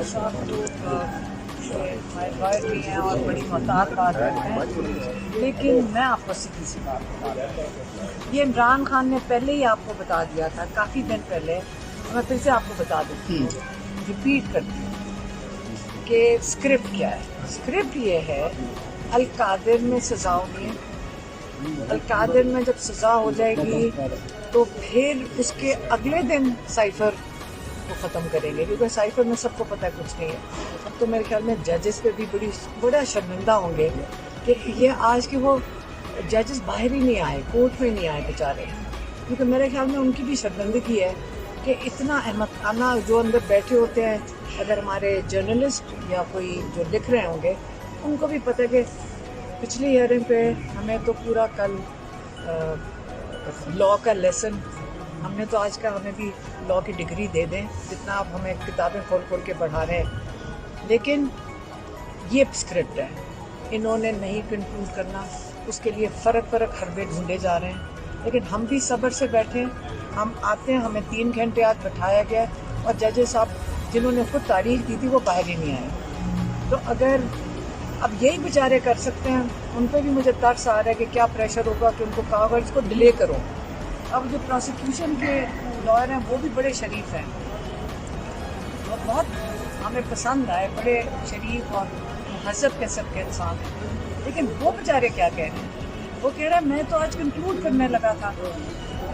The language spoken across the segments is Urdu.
صاحب تو تھائرائڈ بھی ہیں اور بڑی محتاط بات کرتے ہیں، لیکن میں آپ کو سیدھی سی بات بتا رہی ہوں، یہ عمران خان نے پہلے ہی آپ کو بتا دیا تھا کافی دن پہلے، میں پھر سے آپ کو بتا دیتی ہوں، ریپیٹ کرتی ہوں کہ اسکرپٹ کیا ہے۔ اسکرپٹ یہ ہے القادر میں سزا ہونی ہے، القادر میں جب سزا ہو جائے گی تو پھر اس کے اگلے دن سائفر کو ختم کریں گے، کیونکہ سائفر میں سب کو پتہ ہے کچھ نہیں ہے۔ اب تو میرے خیال میں ججز پہ بھی بڑا شرمندہ ہوں گے کہ یہ آج کے وہ ججز باہر ہی نہیں آئے، کورٹ میں نہیں آئے بیچارے، کیونکہ میرے خیال میں ان کی بھی شرمندگی ہے کہ اتنا احمد خانہ جو اندر بیٹھے ہوتے ہیں، اگر ہمارے جرنلسٹ یا کوئی جو لکھ رہے ہوں گے ان کو بھی پتہ ہے کہ پچھلی ہیئرنگ پہ ہمیں تو پورا کل لاء کا لیسن، ہم نے تو آج کا ہمیں بھی لاء کی ڈگری دے دیں جتنا آپ ہمیں کتابیں کھول کھول کے پڑھا رہے ہیں، لیکن یہ اسکرپٹ ہے، انہوں نے نہیں کنکلوڈ کرنا، اس کے لیے فرق حربے ڈھونڈے جا رہے ہیں، لیکن ہم بھی صبر سے بیٹھیں، ہم آتے ہیں، ہمیں 3 گھنٹے آج بٹھایا گیا اور ججز صاحب جنہوں نے خود تاریخ دی تھی وہ باہر ہی نہیں آئے، تو اگر اب یہی بیچارے کر سکتے ہیں، ان پہ بھی مجھے ترس آ رہا ہے کہ کیا پریشر ہوگا کہ ان کو کہا ہوگا اس کو ڈیلے کرو۔ اب جو پروسیکیوشن کے لائر ہیں وہ بھی بڑے شریف ہیں اور بہت ہمیں پسند آئے، بڑے شریف اور مہذب قسم کے انسان ہیں، لیکن وہ بیچارے کیا کہہ رہے ہیں؟ وہ کہہ رہا ہے میں تو آج کنکلوڈ کرنے لگا تھا،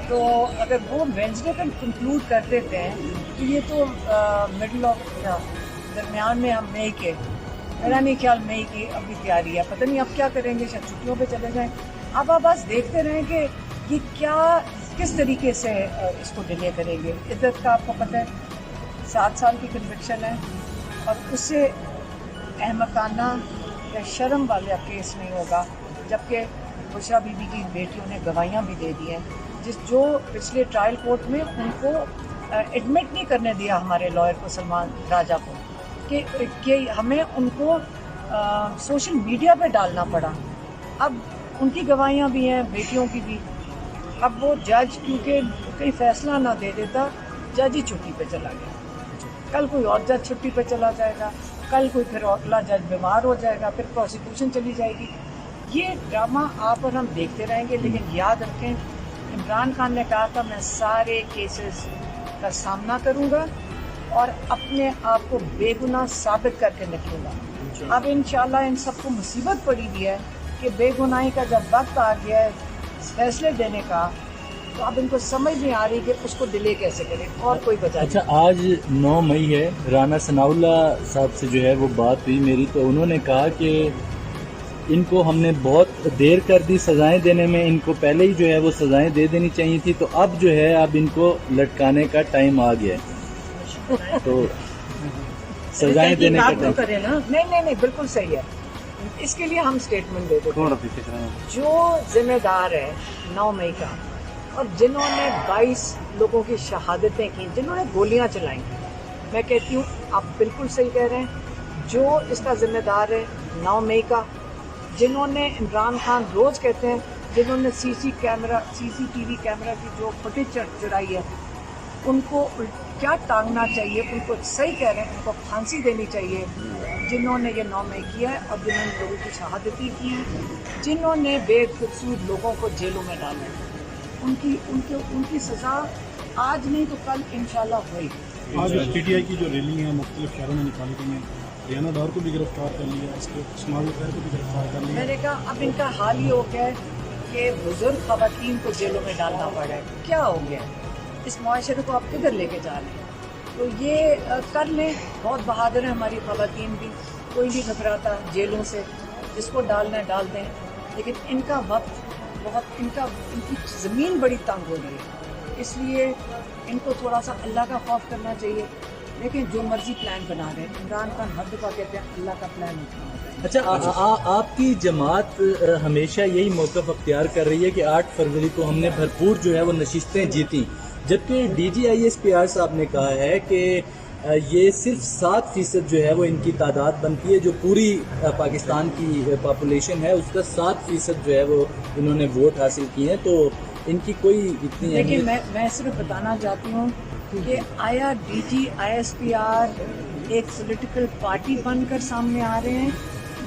تو اگر وہ وینسڈے کا کنکلوڈ کر دیتے ہیں تو یہ تو مڈل آف درمیان میں ہم مئی کے، میرا نہیں خیال مئی کی ابھی تیاری ہے، پتہ نہیں اب کیا کریں گے، شاید چھٹیوں پہ چلے جائیں۔ اب آپ بس دیکھتے رہیں کہ یہ کس طریقے سے اس کو ڈیلے کریں گے۔ عزت کا آپ کو پتہ ہے 7 سال کی کنوکشن ہے اور اس سے احمقانہ یا شرم والا کیس نہیں ہوگا، جبکہ بشریٰ بی بی کی بیٹیوں نے گواہیاں بھی دے دی ہیں، جو پچھلے ٹرائل کورٹ میں ان کو ایڈمٹ نہیں کرنے دیا ہمارے لائر کو، سلمان راجہ کو، کہ ہمیں ان کو سوشل میڈیا پہ ڈالنا پڑا۔ اب ان کی گواہیاں بھی ہیں، بیٹیوں کی بھی۔ اب وہ جج کیونکہ کوئی فیصلہ نہ دے دیتا، جج ہی چھٹی پہ چلا گیا، کل کوئی اور جج چھٹی پہ چلا جائے گا، کل کوئی پھر اگلا جج بیمار ہو جائے گا، پھر پروسیکیوشن چلی جائے گی۔ یہ ڈرامہ آپ اور ہم دیکھتے رہیں گے، لیکن یاد رکھیں عمران خان نے کہا تھا میں سارے کیسز کا سامنا کروں گا اور اپنے آپ کو بے گناہ ثابت کر کے نکلوں گا۔ اب انشاءاللہ ان سب کو مصیبت پڑی ہوئی ہے کہ بے گناہی کا جب وقت آ گیا ہے فیصلے دینے کا، تو اب ان کو سمجھ نہیں آ رہی کہ اس کو ڈیلے کیسے کریں، اور کوئی وجہ نہیں۔ اچھا، آج 9 مئی ہے، رانا ثناء اللہ صاحب سے جو ہے وہ بات ہوئی میری، تو انہوں نے کہا کہ ان کو ہم نے بہت دیر کر دی سزائیں دینے میں، ان کو پہلے ہی جو ہے وہ سزائیں دے دینی چاہیے تھی، تو اب جو ہے اب ان کو لٹکانے کا ٹائم آ گیا ہے، تو سزائیں دینے کا ٹائم۔ نہیں بالکل صحیح ہے، اس کے لیے ہم اسٹیٹمنٹ دے دیتے ہیں۔ جو ذمہ دار ہے 9 مئی کا اور جنہوں نے 22 لوگوں کی شہادتیں کی، جنہوں نے گولیاں چلائیں، میں کہتی ہوں آپ بالکل صحیح کہہ رہے ہیں، جو اس کا ذمہ دار ہے 9 مئی کا، جنہوں نے عمران خان روز کہتے ہیں جنہوں نے سی سی ٹی وی کیمرہ کی جو فوٹیج چڑھائی ہے ان کو کیا ٹانگنا چاہیے، ان کو صحیح کہہ رہے ہیں، ان کو پھانسی دینی چاہیے جنہوں نے یہ 9 مئی کیا ہے اور جنہوں نے لوگوں کی شہادتیں کی ہیں، جنہوں نے بے قصور لوگوں کو جیلوں میں ڈالا ہے، ان کی سزا آج نہیں تو کل انشاءاللہ ہوئی۔ آج پی ٹی آئی کی جو ریلی ہیں مختلف شہروں میں نکالی گئی ہیں، ریانہ ڈار کو بھی گرفتار کر لیا، اس کے اسماعیل خیر کو بھی گرفتار کر لیا۔ میں نے کہا اب ان کا حال ہی ہو گیا ہے کہ بزرگ خواتین کو جیلوں میں ڈالنا پڑا ہے، کیا ہو گیا ہے؟ اس معاشرے کو آپ کدھر لے کے جا رہے ہیں؟ تو یہ کر لیں، بہت بہادر ہیں ہماری خواتین بھی، کوئی نہیں گھبراتا جیلوں سے، جس کو ڈالنا ہے ڈال دیں، لیکن ان کا وقت بہت، ان کی زمین بڑی تنگ ہو رہی ہے، اس لیے ان کو تھوڑا سا اللہ کا خوف کرنا چاہیے، لیکن جو مرضی پلان بنا رہے ہیں، عمران خان ہر دفعہ کہتے ہیں اللہ کا پلان ہوتا ہے۔ اچھا، آپ کی جماعت ہمیشہ یہی موقف اختیار کر رہی ہے کہ 8 فروری کو ہم نے بھرپور جو ہے وہ نشستیں جیتیں، جبکہ D G I S P R صاحب نے کہا ہے کہ یہ صرف 7% جو ہے وہ ان کی تعداد بنتی ہے، جو پوری پاکستان کی پاپولیشن ہے اس کا 7% جو ہے وہ انہوں نے ووٹ حاصل کیے ہیں، تو ان کی کوئی اتنی لیکن میں صرف بتانا چاہتی ہوں کہ آیا D G I S P R ایک پولیٹیکل پارٹی بن کر سامنے آ رہے ہیں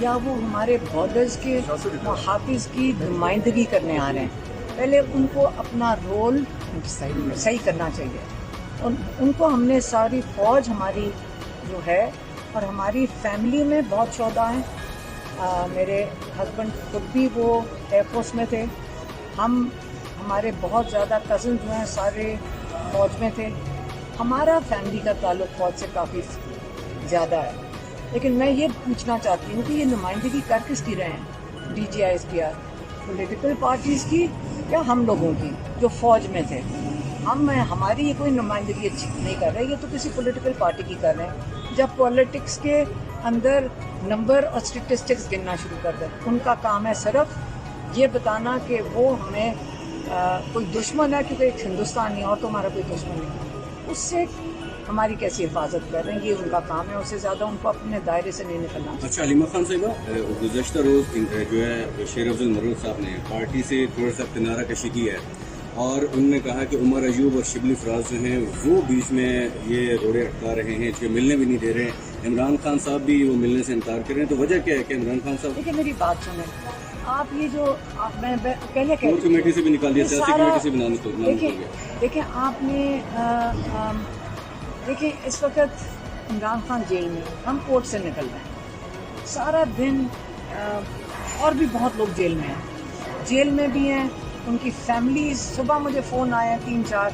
یا وہ ہمارے بارڈرز کے محافظ کی نمائندگی کرنے آ رہے ہیں. پہلے ان کو اپنا رول صحیح کرنا چاہیے. ان کو ہم نے ساری فوج ہماری جو ہے اور ہماری فیملی میں بہت شہدا ہیں. میرے ہسبینڈ خود بھی وہ ایئر فورس میں تھے. ہمارے بہت زیادہ کزن جو ہیں سارے فوج میں تھے. ہمارا فیملی کا تعلق فوج سے کافی زیادہ ہے. لیکن میں یہ پوچھنا چاہتی ہوں کہ یہ نمائندگی کر کس کی رہے ہیں DGISPR؟ پولیٹیکل پارٹیز کی یا ہم لوگوں کی جو فوج میں تھے؟ ہماری یہ کوئی نمائندگی اچھی نہیں کر رہے. یہ تو کسی پولیٹیکل پارٹی کی کر رہے ہیں. جب پالیٹکس کے اندر نمبر اور اسٹیٹسٹکس گننا شروع کر دیں. ان کا کام ہے صرف یہ بتانا کہ وہ ہمیں کوئی دشمن ہے کیونکہ ایک ہندوستانی اور تو ہمارا کوئی دشمن نہیں. اس سے ہماری کیسی حفاظت کر رہے ہیں؟ یہ ان کا کام ہے. اس سے زیادہ ان کو اپنے دائرے سے نہیں نکلنا. اچھا حلیمہ خان صاحبہ، گزشتہ روز جو ہے شیر افضل مرود صاحب نے پارٹی سے تھوڑا سا کنارہ کشی کی ہے اور انہوں نے کہا کہ عمر ایوب اور شبلی فراز جو ہیں وہ بیچ میں یہ روڑے اٹکا رہے ہیں جو ملنے بھی نہیں دے رہے ہیں. عمران خان صاحب بھی وہ ملنے سے انکار کر رہے ہیں. تو وجہ کیا ہے کہ عمران خان صاحب؟ دیکھیں میری بات سنیں. آپ یہ جو میں پہلے کہہ کور کمیٹی سے بھی نکال دیا، سیاسی کمیٹی سے بھی نام نکال دیا. دیکھیں آپ نے دیکھیں اس وقت عمران خان جیل میں، ہم کورٹ سے نکل رہے ہیں سارا دن. اور بھی بہت لوگ جیل میں ہیں، جیل میں بھی ہیں. ان کی فیملیز، صبح مجھے فون آیا 3-4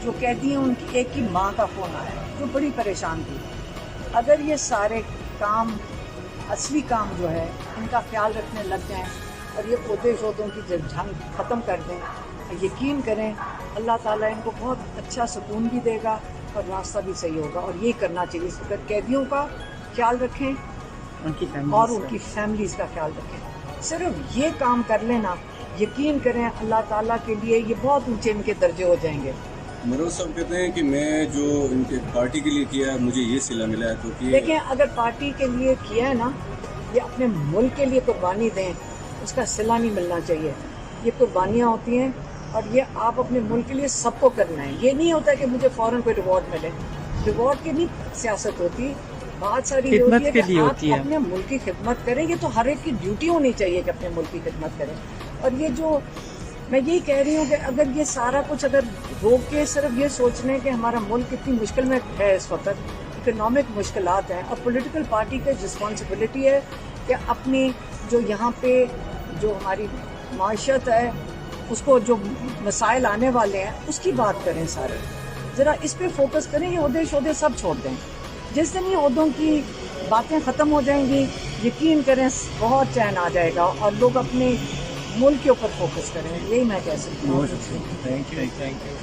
جو کہتی ہیں، ان کی ایک کی ماں کا فون آیا جو بڑی پریشان تھی. اگر یہ سارے کام، اصلی کام جو ہے ان کا خیال رکھنے لگ جائیں اور یہ عہدے شہدوں کی جنگ ختم کر دیں، یقین کریں اللہ تعالیٰ ان کو بہت اچھا سکون بھی دے گا اور راستہ بھی صحیح ہوگا. اور یہ کرنا چاہیے. اس وقت قیدیوں کا خیال رکھیں اور ان کی فیملیز کا خیال رکھیں. صرف یہ کام کر لینا، یقین کریں اللہ تعالیٰ کے لیے یہ بہت اونچے ان کے درجے ہو جائیں گے. مرود صاحب کہتے ہیں کہ میں جو ان کے پارٹی کے لیے کیا ہے مجھے یہ صلہ ملا ہے. تو دیکھیں اگر پارٹی کے لیے کیا ہے نا، یہ اپنے ملک کے لیے قربانی دیں، اس کا صلہ نہیں ملنا چاہیے. یہ قربانیاں ہوتی ہیں اور یہ آپ اپنے ملک کے لیے سب کو کرنا ہے. یہ نہیں ہوتا کہ مجھے فوراً کوئی ریوارڈ ملے. ریوارڈ کی نہیں سیاست ہوتی. بات ساری یہ ہوتی ہے کہ آپ اپنے ملک کی خدمت کریں. یہ تو ہر ایک کی ڈیوٹی ہونی چاہیے کہ اپنے ملک کی خدمت کریں. اور یہ جو میں یہی کہہ رہی ہوں کہ اگر یہ سارا کچھ اگر روک کے صرف یہ سوچ لیں کہ ہمارا ملک کتنی مشکل میں ہے اس وقت، اکنامک مشکلات ہیں، اور پولیٹیکل پارٹی کی رسپانسبلٹی ہے کہ اپنی جو یہاں پہ جو ہماری معیشت ہے اس کو جو مسائل آنے والے ہیں اس کی بات کریں. سارے ذرا اس پہ فوکس کریں. یہ عہدے شہدے سب چھوڑ دیں. جس دن یہ عہدوں کی باتیں ختم ہو جائیں گی، یقین کریں بہت چین آ جائے گا اور لوگ اپنے ملک کے اوپر فوکس کریں. یہی میں کہہ سکتی ہوں. Thank you.